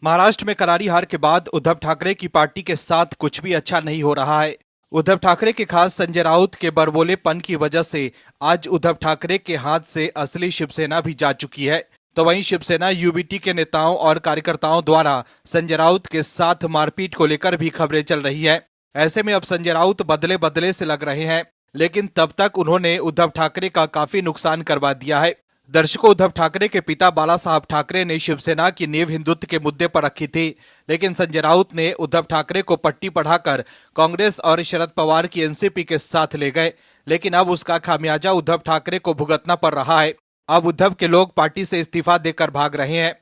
महाराष्ट्र में करारी हार के बाद उद्धव ठाकरे की पार्टी के साथ कुछ भी अच्छा नहीं हो रहा है। उद्धव ठाकरे के खास संजय राउत के बड़बोलेपन की वजह से आज उद्धव ठाकरे के हाथ से असली शिवसेना भी जा चुकी है। तो वहीं शिवसेना यूबीटी के नेताओं और कार्यकर्ताओं द्वारा संजय राउत के साथ मारपीट को लेकर भी खबरें चल रही है। ऐसे में अब संजय राउत बदले बदले से लग रहे हैं, लेकिन तब तक उन्होंने उद्धव ठाकरे का काफी नुकसान करवा दिया है। दर्शकों, उद्धव ठाकरे के पिता बाला साहब ठाकरे ने शिवसेना की नींव हिंदुत्व के मुद्दे पर रखी थी, लेकिन संजय राउत ने उद्धव ठाकरे को पट्टी पढ़ाकर कांग्रेस और शरद पवार की एनसीपी के साथ ले गए। लेकिन अब उसका खामियाजा उद्धव ठाकरे को भुगतना पड़ रहा है। अब उद्धव के लोग पार्टी से इस्तीफा देकर भाग रहे हैं।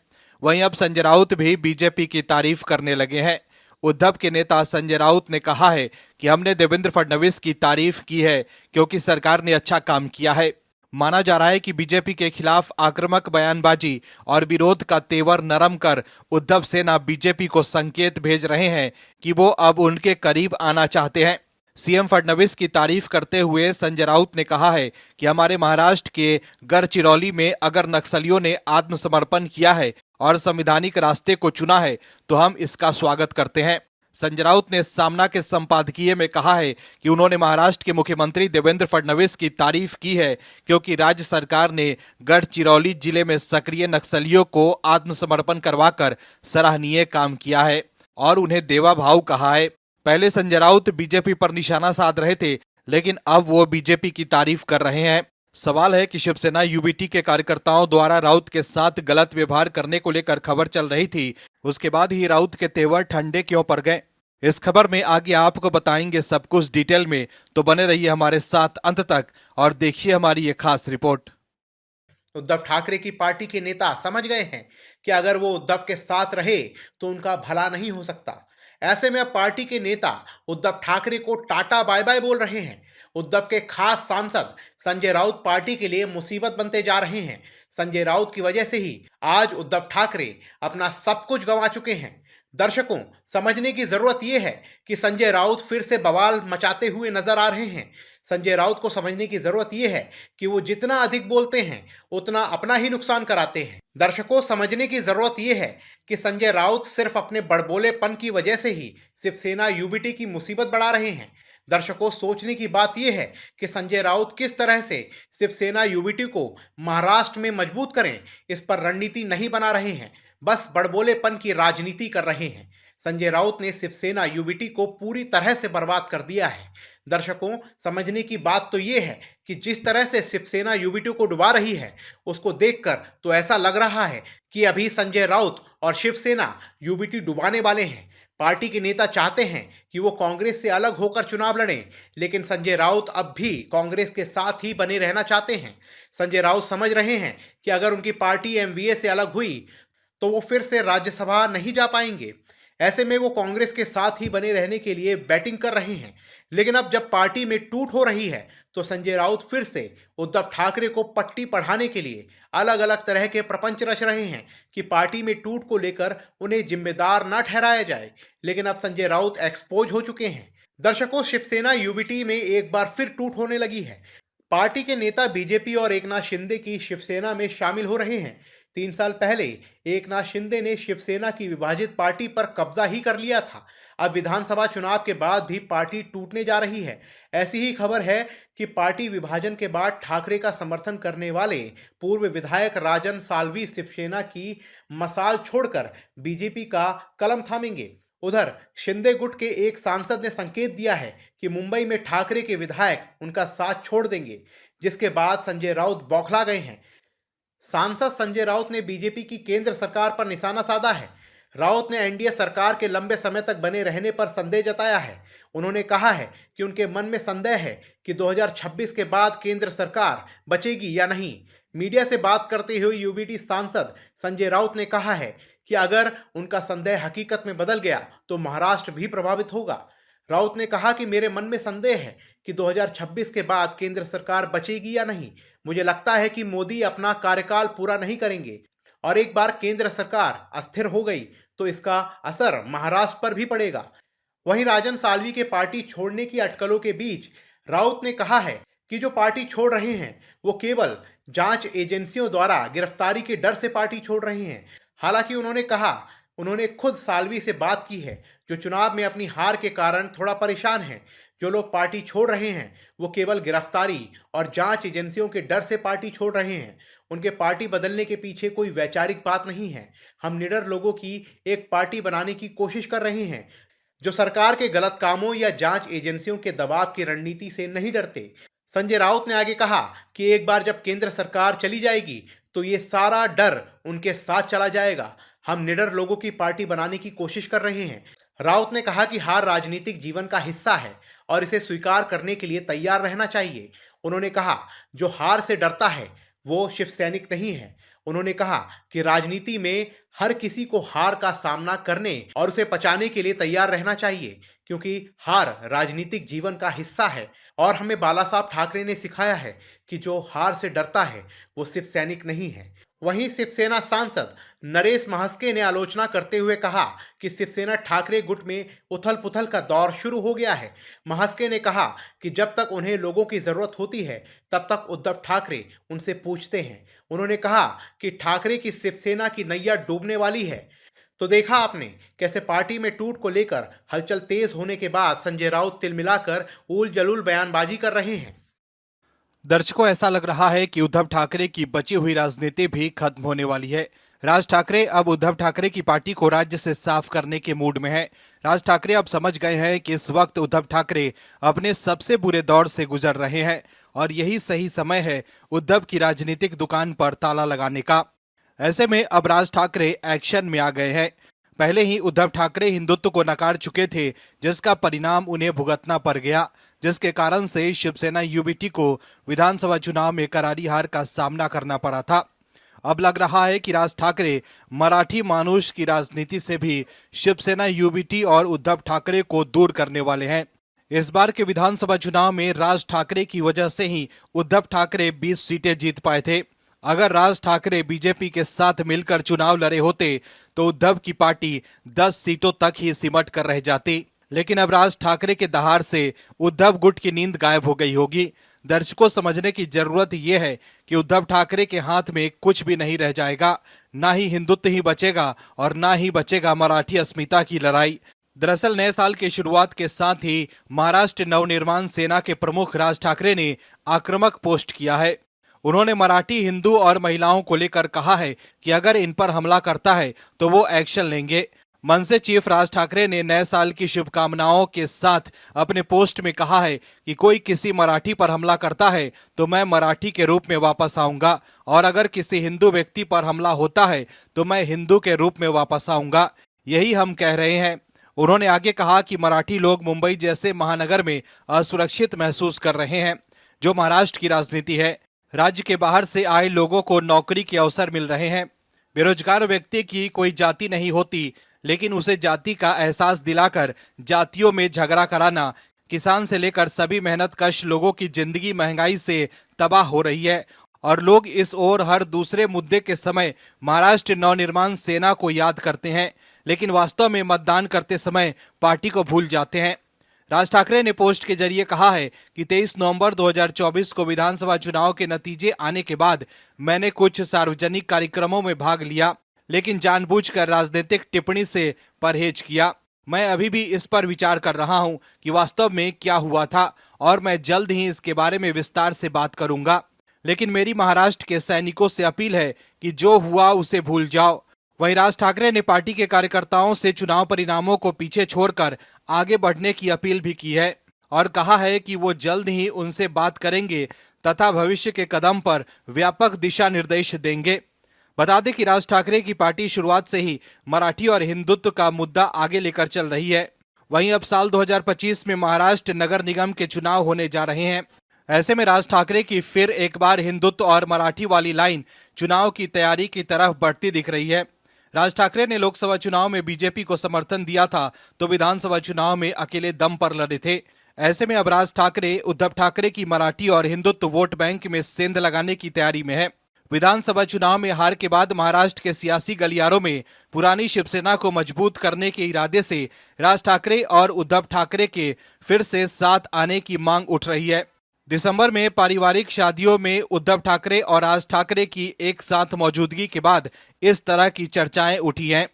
वहीं अब संजय राउत भी बीजेपी की तारीफ करने लगे हैं। उद्धव के नेता संजय राउत ने कहा है कि हमने देवेंद्र फडणवीस की तारीफ की है क्योंकि सरकार ने अच्छा काम किया है। माना जा रहा है कि बीजेपी के खिलाफ आक्रामक बयानबाजी और विरोध का तेवर नरम कर उद्धव सेना बीजेपी को संकेत भेज रहे हैं कि वो अब उनके करीब आना चाहते हैं। सीएम फडणवीस की तारीफ करते हुए संजय राउत ने कहा है कि हमारे महाराष्ट्र के गढ़चिरौली में अगर नक्सलियों ने आत्मसमर्पण किया है और संवैधानिक रास्ते को चुना है तो हम इसका स्वागत करते हैं। संजय राउत ने सामना के संपादकीय में कहा है कि उन्होंने महाराष्ट्र के मुख्यमंत्री देवेंद्र फडणवीस की तारीफ की है क्योंकि राज्य सरकार ने गढ़चिरौली जिले में सक्रिय नक्सलियों को आत्मसमर्पण करवाकर सराहनीय काम किया है और उन्हें देवा भाव कहा है। पहले संजय राउत बीजेपी पर निशाना साध रहे थे, लेकिन अब वो बीजेपी की तारीफ कर रहे हैं। सवाल है कि शिवसेना यूबीटी के कार्यकर्ताओं द्वारा राउत के साथ गलत व्यवहार करने को लेकर खबर चल रही थी, उसके बाद ही राउत के तेवर ठंडे क्यों पड़ गए? इस खबर में आगे आपको बताएंगे सब कुछ डिटेल में, तो बने रहिए हमारे साथ अंत तक और देखिए हमारी ये खास रिपोर्ट। उद्धव ठाकरे की पार्टी के नेता समझ गए हैं कि अगर वो उद्धव के साथ रहे तो उनका भला नहीं हो सकता। ऐसे में अब पार्टी के नेता उद्धव ठाकरे को टाटा बाय बाय बोल रहे हैं। उद्धव के खास सांसद संजय राउत पार्टी के लिए मुसीबत बनते जा रहे हैं। संजय राउत की वजह से ही आज उद्धव ठाकरे अपना सब कुछ गंवा चुके हैं। दर्शकों, समझने की जरूरत यह है कि संजय राउत फिर से बवाल मचाते हुए नजर आ रहे हैं। संजय राउत को समझने की जरूरत यह है कि वो जितना अधिक बोलते हैं उतना अपना ही नुकसान कराते हैं। दर्शकों, समझने की जरूरत यह है कि संजय राउत सिर्फ अपने बड़बोलेपन की वजह से ही शिवसेना यूबीटी की मुसीबत बढ़ा रहे हैं। दर्शकों, सोचने की बात यह है कि संजय राउत किस तरह से शिवसेना यूबीटी को महाराष्ट्र में मजबूत करें, इस पर रणनीति नहीं बना रहे हैं, बस बड़बोलेपन की राजनीति कर रहे हैं। संजय राउत ने शिवसेना यूबीटी को पूरी तरह से बर्बाद कर दिया है। दर्शकों, समझने की बात तो यह है कि जिस तरह से शिवसेना यूबीटी को डुबा रही है, उसको देखकर तो ऐसा लग रहा है कि अभी संजय राउत और शिवसेना यूबीटी डुबाने वाले हैं। पार्टी के नेता चाहते हैं कि वो कांग्रेस से अलग होकर चुनाव लड़ें, लेकिन संजय राउत अब भी कांग्रेस के साथ ही बने रहना चाहते हैं। संजय राउत समझ रहे हैं कि अगर उनकी पार्टी एमवीए से अलग हुई तो वो फिर से राज्यसभा नहीं जा पाएंगे। ऐसे में वो कांग्रेस के साथ ही बने रहने के लिए बैटिंग कर रहे हैं। लेकिन अब जब पार्टी में टूट हो रही है तो संजय राउत फिर से उद्धव ठाकरे को पट्टी पढ़ाने के लिए अलग अलग तरह के प्रपंच रच रहे हैं कि पार्टी में टूट को लेकर उन्हें जिम्मेदार न ठहराया जाए। लेकिन अब संजय राउत एक्सपोज हो चुके हैं। दर्शकों, शिवसेना यूबीटी में एक बार फिर टूट होने लगी है। पार्टी के नेता बीजेपी और एकनाथ शिंदे की शिवसेना में शामिल हो रहे हैं। 3 साल पहले एकनाथ शिंदे ने शिवसेना की विभाजित पार्टी पर कब्जा ही कर लिया था। अब विधानसभा चुनाव के बाद भी पार्टी टूटने जा रही है। ऐसी ही खबर है कि पार्टी विभाजन के बाद ठाकरे का समर्थन करने वाले पूर्व विधायक राजन साल्वी शिवसेना की मसाल छोड़कर बीजेपी का कलम थामेंगे। उधर शिंदे गुट के एक सांसद ने संकेत दिया है कि मुंबई में ठाकरे के विधायक उनका साथ छोड़ देंगे, जिसके बाद संजय राउत बौखला गए हैं। सांसद संजय राउत ने बीजेपी की केंद्र सरकार पर निशाना साधा है। राउत ने एनडीए सरकार के लंबे समय तक बने रहने पर संदेह जताया है। उन्होंने कहा है कि उनके मन में संदेह है कि 2026 के बाद केंद्र सरकार बचेगी या नहीं। मीडिया से बात करते हुए यूबीटी सांसद संजय राउत ने कहा है कि अगर उनका संदेह हकीकत में बदल गया तो महाराष्ट्र भी प्रभावित होगा। राउत ने कहा कि मेरे मन में संदेह है कि 2026 के बाद केंद्र सरकार बचेगी या नहीं। मुझे लगता है कि मोदी अपना कार्यकाल पूरा नहीं करेंगे और एक बार केंद्र सरकार अस्थिर हो गई तो इसका असर महाराष्ट्र पर भी पड़ेगा। वहीं राजन साल्वी के पार्टी छोड़ने की अटकलों के बीच राउत ने कहा है कि जो पार्टी छोड़ रहे हैं वो केवल जांच एजेंसियों द्वारा गिरफ्तारी के डर से पार्टी छोड़ रहे हैं। हालांकि उन्होंने कहा उन्होंने खुद साल्वी से बात की है, जो चुनाव में अपनी हार के कारण थोड़ा परेशान हैं। जो लोग पार्टी छोड़ रहे हैं, वो केवल गिरफ्तारी और जांच एजेंसियों के डर से पार्टी छोड़ रहे हैं। उनके पार्टी बदलने के पीछे कोई वैचारिक बात नहीं है। हम निडर लोगों की एक पार्टी बनाने की कोशिश कर रहे हैं, जो सरकार के गलत कामों या जांच एजेंसियों के दबाव की रणनीति से नहीं डरते। संजय राउत ने आगे कहा कि एक बार जब केंद्र सरकार चली जाएगी, तो ये सारा डर उनके साथ चला जाएगा। हम निडर लोगों की पार्टी बनाने की कोशिश कर रहे हैं। राउत ने कहा कि हार राजनीतिक जीवन का हिस्सा है और इसे स्वीकार करने के लिए तैयार रहना चाहिए। उन्होंने कहा, जो हार से डरता है वो शिव सैनिक नहीं है। उन्होंने कहा कि राजनीति में हर किसी को हार का सामना करने और उसे पचाने के लिए तैयार रहना चाहिए, क्योंकि हार राजनीतिक जीवन का हिस्सा है। और हमें बाला साहब ठाकरे ने सिखाया है कि जो हार से डरता है वो शिव सैनिक नहीं है। वहीं शिवसेना सांसद नरेश महस्के ने आलोचना करते हुए कहा कि शिवसेना ठाकरे गुट में उथल पुथल का दौर शुरू हो गया है। महस्के ने कहा कि जब तक उन्हें लोगों की जरूरत होती है, तब तक उद्धव ठाकरे उनसे पूछते हैं। उन्होंने कहा कि ठाकरे की शिवसेना की नैया डूबने वाली है। तो देखा आपने कैसे पार्टी में टूट को लेकर हलचल तेज होने के बाद संजय राउत तिल मिलाकर उल जलूल बयानबाजी कर रहे हैं। दर्शकों, ऐसा लग रहा है कि उद्धव ठाकरे की बची हुई राजनीति भी खत्म होने वाली है। राज ठाकरे अब उद्धव ठाकरे की पार्टी को राज्य से साफ करने के मूड में है। राज ठाकरे अब समझ गए हैं कि इस वक्त उद्धव ठाकरे अपने सबसे बुरे दौर से गुजर रहे हैं और यही सही समय है उद्धव की राजनीतिक दुकान पर ताला लगाने का। ऐसे में अब राज ठाकरे एक्शन में आ गए हैं। पहले ही उद्धव ठाकरे हिंदुत्व को नकार चुके थे, जिसका परिणाम उन्हें भुगतना पड़ गया, जिसके कारण से शिवसेना यूबीटी को विधानसभा चुनाव में करारी हार का सामना करना पड़ा था। अब लग रहा है कि राज ठाकरे मराठी मानुष की राजनीति से भी शिवसेना यूबीटी और उद्धव ठाकरे को दूर करने वाले हैं। इस बार के विधानसभा चुनाव में राज ठाकरे की वजह से ही उद्धव ठाकरे 20 सीटें जीत पाए थे। अगर राज ठाकरे बीजेपी के साथ मिलकर चुनाव लड़े होते तो उद्धव की पार्टी 10 सीटों तक ही सिमट कर रह जाती। लेकिन अब राज ठाकरे के दहाड़ से उद्धव गुट की नींद गायब हो गई होगी। दर्शकों, समझने की जरूरत यह है कि उद्धव ठाकरे के हाथ में कुछ भी नहीं रह जाएगा। ना ही हिंदुत्व ही बचेगा और ना ही बचेगा मराठी अस्मिता की लड़ाई। दरअसल नए साल की शुरुआत के साथ ही महाराष्ट्र नवनिर्माण सेना के प्रमुख राज ठाकरे ने आक्रामक पोस्ट किया है। उन्होंने मराठी हिंदू और महिलाओं को लेकर कहा है कि अगर इन पर हमला करता है तो वो एक्शन लेंगे। मनसे चीफ राज ठाकरे ने नए साल की शुभकामनाओं के साथ अपने पोस्ट में कहा है कि कोई किसी मराठी पर हमला करता है तो मैं मराठी के रूप में वापस आऊंगा, और अगर किसी हिंदू व्यक्ति पर हमला होता है तो मैं हिंदू के रूप में वापस आऊंगा। यही हम कह रहे हैं। उन्होंने आगे कहा कि मराठी लोग मुंबई जैसे महानगर में असुरक्षित महसूस कर रहे हैं। जो महाराष्ट्र की राजनीति है, राज्य के बाहर से आए लोगों को नौकरी के अवसर मिल रहे हैं। बेरोजगार व्यक्ति की कोई जाति नहीं होती, लेकिन उसे जाति का एहसास दिलाकर जातियों में झगड़ा कराना, किसान से लेकर सभी मेहनतकश लोगों की जिंदगी महंगाई से तबाह हो रही है। और लोग इस ओर हर दूसरे मुद्दे के समय महाराष्ट्र नवनिर्माण सेना को याद करते हैं, लेकिन वास्तव में मतदान करते समय पार्टी को भूल जाते हैं। राज ठाकरे ने पोस्ट के जरिए कहा है कि 23 नवंबर 2024 को विधानसभा चुनाव के नतीजे आने के बाद मैंने कुछ सार्वजनिक कार्यक्रमों में भाग लिया, लेकिन जानबूझकर राजनीतिक टिप्पणी से परहेज किया। मैं अभी भी इस पर विचार कर रहा हूं कि वास्तव में क्या हुआ था, और मैं जल्द ही इसके बारे में विस्तार से बात करूंगा। लेकिन मेरी महाराष्ट्र के सैनिकों से अपील है कि जो हुआ उसे भूल जाओ। वहीं राज ठाकरे ने पार्टी के कार्यकर्ताओं से चुनाव परिणामों को पीछे छोड़कर आगे बढ़ने की अपील भी की है और कहा है कि वो जल्द ही उनसे बात करेंगे तथा भविष्य के कदम पर व्यापक दिशा निर्देश देंगे। बता दें कि राज ठाकरे की पार्टी शुरुआत से ही मराठी और हिंदुत्व का मुद्दा आगे लेकर चल रही है। वहीं अब साल 2025 में महाराष्ट्र नगर निगम के चुनाव होने जा रहे हैं। ऐसे में राज ठाकरे की फिर एक बार हिंदुत्व और मराठी वाली लाइन चुनाव की तैयारी की तरफ बढ़ती दिख रही है। राज ठाकरे ने लोकसभा चुनाव में बीजेपी को समर्थन दिया था तो विधानसभा चुनाव में अकेले दम पर लड़े थे। ऐसे में अब राज ठाकरे उद्धव ठाकरे की मराठी और हिंदुत्व वोट बैंक में सेंध लगाने की तैयारी में है। विधानसभा चुनाव में हार के बाद महाराष्ट्र के सियासी गलियारों में पुरानी शिवसेना को मजबूत करने के इरादे से राज ठाकरे और उद्धव ठाकरे के फिर से साथ आने की मांग उठ रही है। दिसंबर में पारिवारिक शादियों में उद्धव ठाकरे और राज ठाकरे की एक साथ मौजूदगी के बाद इस तरह की चर्चाएं उठी हैं।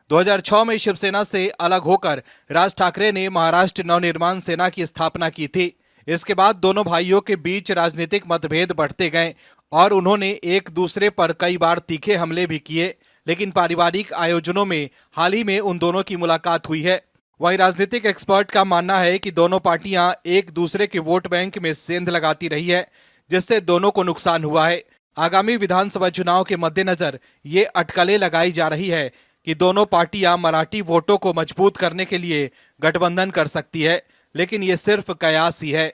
2006 में शिवसेना से अलग होकर राज ठाकरे ने महाराष्ट्र नवनिर्माण सेना की स्थापना की थी। इसके बाद दोनों भाइयों के बीच राजनीतिक मतभेद बढ़ते गए और उन्होंने एक दूसरे पर कई बार तीखे हमले भी किए, लेकिन पारिवारिक आयोजनों में हाल ही में उन दोनों की मुलाकात हुई है। वहीं राजनीतिक एक्सपर्ट का मानना है कि दोनों पार्टियां एक दूसरे के वोट बैंक में सेंध लगाती रही है, जिससे दोनों को नुकसान हुआ है। आगामी विधानसभा चुनाव के मद्देनजर ये अटकलें लगाई जा रही है कि दोनों पार्टियां मराठी वोटों को मजबूत करने के लिए गठबंधन कर सकती है, लेकिन ये सिर्फ कयास ही है।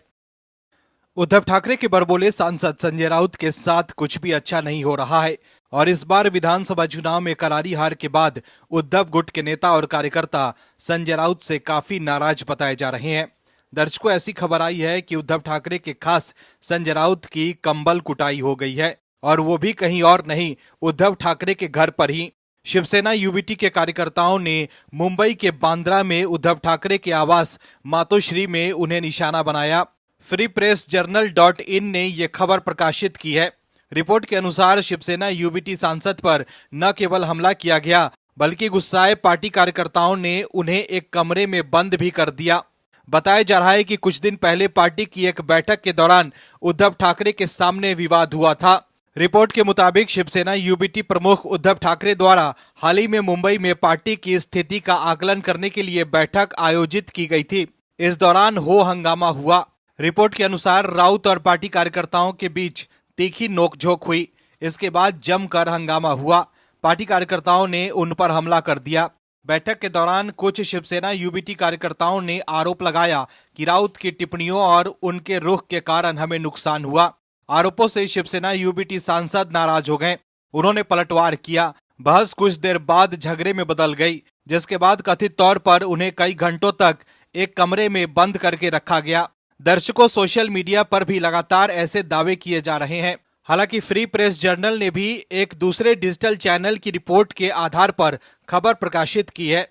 उद्धव ठाकरे के बड़बोले सांसद संजय राउत के साथ कुछ भी अच्छा नहीं हो रहा है और इस बार विधानसभा चुनाव में करारी हार के बाद उद्धव गुट के नेता और कार्यकर्ता संजय राउत से काफी नाराज बताए जा रहे हैं। दर्शकों, ऐसी खबर आई है कि उद्धव ठाकरे के खास संजय राउत की कंबल कुटाई हो गई है और वो भी कहीं और नहीं, उद्धव ठाकरे के घर पर ही। शिवसेना यूबीटी के कार्यकर्ताओं ने मुंबई के बांद्रा में उद्धव ठाकरे के आवास मातोश्री में उन्हें निशाना बनाया। फ्री प्रेस जर्नल.in ने यह खबर प्रकाशित की है। रिपोर्ट के अनुसार शिवसेना यूबीटी सांसद पर न केवल हमला किया गया, बल्कि गुस्साए पार्टी कार्यकर्ताओं ने उन्हें एक कमरे में बंद भी कर दिया। बताया जा रहा है कि कुछ दिन पहले पार्टी की एक बैठक के दौरान उद्धव ठाकरे के सामने विवाद हुआ था। रिपोर्ट के मुताबिक शिवसेना यूबीटी प्रमुख उद्धव ठाकरे द्वारा हाल ही में मुंबई में पार्टी की स्थिति का आकलन करने के लिए बैठक आयोजित की गई थी। इस दौरान हो हंगामा हुआ। रिपोर्ट के अनुसार राउत और पार्टी कार्यकर्ताओं के बीच तीखी नोकझोंक हुई। इसके बाद जमकर हंगामा हुआ। पार्टी कार्यकर्ताओं ने उन पर हमला कर दिया। बैठक के दौरान कुछ शिवसेना यूबीटी कार्यकर्ताओं ने आरोप लगाया कि राउत की टिप्पणियों और उनके रुख के कारण हमें नुकसान हुआ। आरोपों से शिवसेना यूबीटी सांसद नाराज हो गए। उन्होंने पलटवार किया। बहस कुछ देर बाद झगड़े में बदल गई, जिसके बाद कथित तौर पर उन्हें कई घंटों तक एक कमरे में बंद करके रखा गया। दर्शकों, सोशल मीडिया पर भी लगातार ऐसे दावे किए जा रहे हैं। हालांकि फ्री प्रेस जर्नल ने भी एक दूसरे डिजिटल चैनल की रिपोर्ट के आधार पर खबर प्रकाशित की है।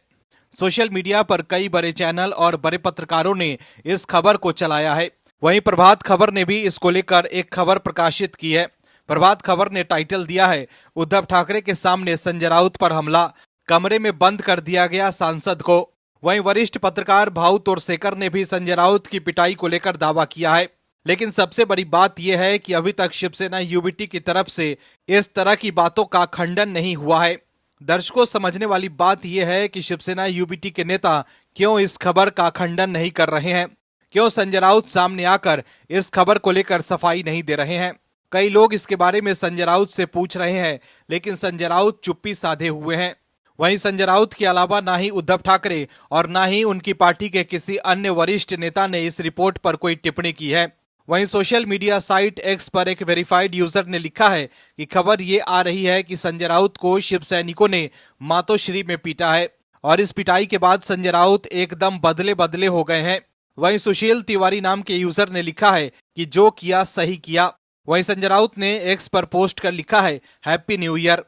सोशल मीडिया पर कई बड़े चैनल और बड़े पत्रकारों ने इस खबर को चलाया है। वहीं प्रभात खबर ने भी इसको लेकर एक खबर प्रकाशित की है। प्रभात खबर ने टाइटल दिया है, उद्धव ठाकरे के सामने संजय राउत पर हमला, कमरे में बंद कर दिया गया सांसद को। वहीं वरिष्ठ पत्रकार भाऊ तोरसेकर ने भी संजय राउत की पिटाई को लेकर दावा किया है। लेकिन सबसे बड़ी बात यह है कि अभी तक शिवसेना यूबीटी की तरफ से इस तरह की बातों का खंडन नहीं हुआ है। दर्शकों, समझने वाली बात यह है कि शिवसेना यूबीटी के नेता क्यों इस खबर का खंडन नहीं कर रहे हैं, क्यों संजय राउत सामने आकर इस खबर को लेकर सफाई नहीं दे रहे हैं। कई लोग इसके बारे में संजय राउत से पूछ रहे हैं, लेकिन संजय राउत चुप्पी साधे हुए हैं। वहीं संजय राउत के अलावा ना ही उद्धव ठाकरे और ना ही उनकी पार्टी के किसी अन्य वरिष्ठ नेता ने इस रिपोर्ट पर कोई टिप्पणी की है। वहीं सोशल मीडिया साइट एक्स पर एक वेरीफाइड यूजर ने लिखा है कि खबर ये आ रही है कि संजय राउत को शिव सैनिकों ने मातोश्री में पीटा है और इस पिटाई के बाद संजय राउत एकदम बदले बदले हो गए हैं। वहीं सुशील तिवारी नाम के यूजर ने लिखा है कि जो किया सही किया। वहीं संजय राउत ने एक्स पर पोस्ट कर लिखा है, हैप्पी न्यू ईयर।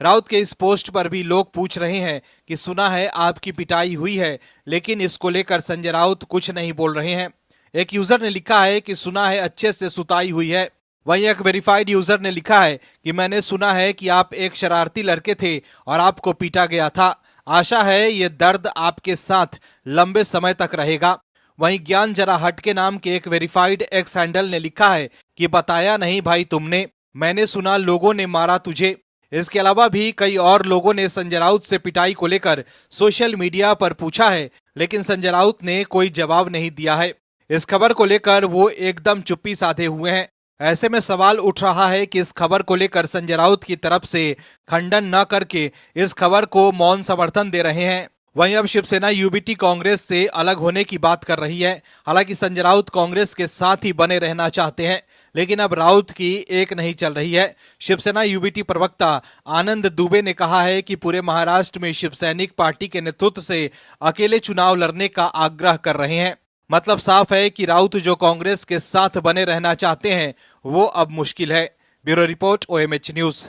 राउत के इस पोस्ट पर भी लोग पूछ रहे हैं कि सुना है आपकी पिटाई हुई है, लेकिन इसको लेकर संजय राउत कुछ नहीं बोल रहे हैं। एक यूजर ने लिखा है कि सुना है अच्छे से सुताई हुई है। वहीं एक वेरीफाइड यूजर ने लिखा है कि मैंने सुना है कि आप एक शरारती लड़के थे और आपको पीटा गया था। आशा है ये दर्द आपके साथ लंबे समय तक रहेगा। वहीं ज्ञान जरा हटके नाम के एक वेरीफाइड एक्स हैंडल ने लिखा है कि बताया नहीं भाई तुमने, मैंने सुना लोगों ने मारा तुझे। इसके अलावा भी कई और लोगों ने संजय राउत से पिटाई को लेकर सोशल मीडिया पर पूछा है, लेकिन संजय राउत ने कोई जवाब नहीं दिया है। इस खबर को लेकर वो एकदम चुप्पी साधे हुए हैं। ऐसे में सवाल उठ रहा है कि इस खबर को लेकर संजय राउत की तरफ से खंडन न करके इस खबर को मौन समर्थन दे रहे हैं। वहीं अब शिवसेना यूबीटी कांग्रेस से अलग होने की बात कर रही है। हालांकि संजय राउत कांग्रेस के साथ ही बने रहना चाहते हैं, लेकिन अब राउत की एक नहीं चल रही है। शिवसेना यूबीटी प्रवक्ता आनंद दुबे ने कहा है कि पूरे महाराष्ट्र में शिवसैनिक पार्टी के नेतृत्व से अकेले चुनाव लड़ने का आग्रह कर रहे हैं। मतलब साफ है कि राउत जो कांग्रेस के साथ बने रहना चाहते हैं वो अब मुश्किल है। Bureau report, OMH news.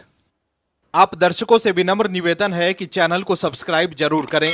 आप दर्शकों से विनम्र निवेदन है कि चैनल को सब्सक्राइब जरूर करें।